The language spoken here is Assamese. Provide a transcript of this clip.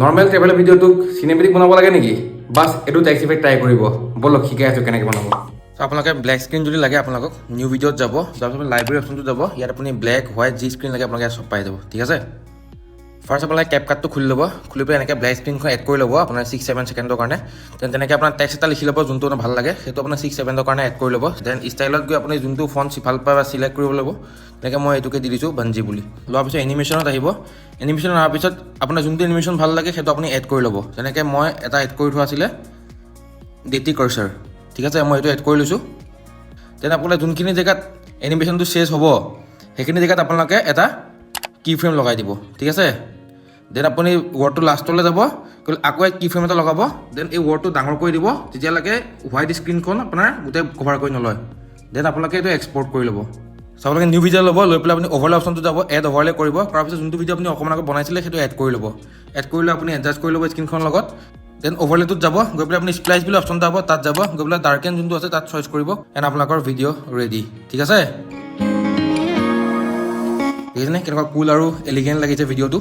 নৰ্মেল ট্ৰেভেল ভিডিঅ'টোক চিনেমেটিক বনাব লাগে নেকি বাছ এইটো টেক্সট ইফেক্ট ট্ৰাই কৰিব বলক শিকাই আছোঁ কেনেকৈ বনাব আপোনালোকে ব্লেক স্ক্ৰীণ যদি লাগে আপোনালোকক নিউ ভিডিঅ'ত যাব তাৰপিছত লাইব্ৰেৰী অপশ্যনটো যাব ইয়াত আপুনি ব্লেক হোৱাইট যি স্ক্ৰীণ লাগে আপোনালোকে চব পাই যাব ঠিক আছে ফাৰ্ষ্ট আপোনালোকে কেপকাটটো খুলি ল'ব খুলি পেলাই এনেকৈ ব্লেক স্ক্ৰীণখন এড কৰি ল'ব আপোনাৰ 6-7 ছেকেণ্ডৰ কাৰণে দেন তেনেকৈ আপোনাৰ টেক্সট এটা লিখি ল'ব যোনটো আপোনাৰ ভাল লাগে সেইটো আপোনাৰ 6-7ৰ কাৰণে এড কৰি ল'ব দেন ষ্টাইলত গৈ আপুনি যোনটো ফণ্ট ভাল পায় বা চিলেক্ট কৰিব ল'ব তেনেকৈ মই এইটোকে দি দিছোঁ বাঞ্জি বুলি লোৱাৰ পিছত এনিমেশ্যনত আহিব এনিমেশ্যন অহাৰ পিছত আপোনাৰ যোনটো এনিমেশ্যন ভাল লাগে সেইটো আপুনি এড কৰি ল'ব যেনেকৈ মই এটা এড কৰি থোৱা আছিলে ডেটি কাৰ্চাৰ ঠিক আছে মই এইটো এড কৰি লৈছোঁ দেন আপোনাৰ যোনখিনি জেগাত এনিমেশ্যনটো চেঞ্জ হ'ব সেইখিনি জেগাত আপোনালোকে এটা কি ফ্ৰেম লগাই দিব ঠিক আছে দেন আপুনি ৱৰ্ডটো লাষ্টলৈ যাব আকৌ কি ফ্ৰেম এটা লগাব দেন এই ৱৰ্ডটো ডাঙৰ কৰি দিব তেতিয়ালৈকে হোৱাইট স্ক্ৰীণখন আপোনাৰ গোটেই কভাৰ কৰি নলয় দেন আপোনালোকে এইটো এক্সপৰ্ট কৰি ল'ব আপোনালোকে নিউ ভিডিঅ' ল'ব লৈ পেলাই আপুনি অভাৰলে অপশ্যনটো যাব এড অভাৰলে কৰিব কৰাৰ পিছত যোনটো ভিডিঅ' আপুনি অকণমান আগত বনাইছিলে সেইটো এড কৰি ল'ব এড কৰিলে আপুনি এডজাষ্ট কৰি ল'ব স্ক্ৰীণখনৰ লগত দেন অভাৰলেটোত যাব গৈ পেলাই আপুনি স্প্লাইচ বুলি অপশ্যন যাব তাত যাব গৈ পেলাই ডাৰ্কেন যোনটো আছে তাত চইচ কৰিব এণ্ড আপোনালোকৰ ভিডিঅ' ৰেডি ঠিক আছে দেখিছেনে কেনেকুৱা কুল আৰু এলিগেণ্ট লাগিছে ভিডিঅ'টো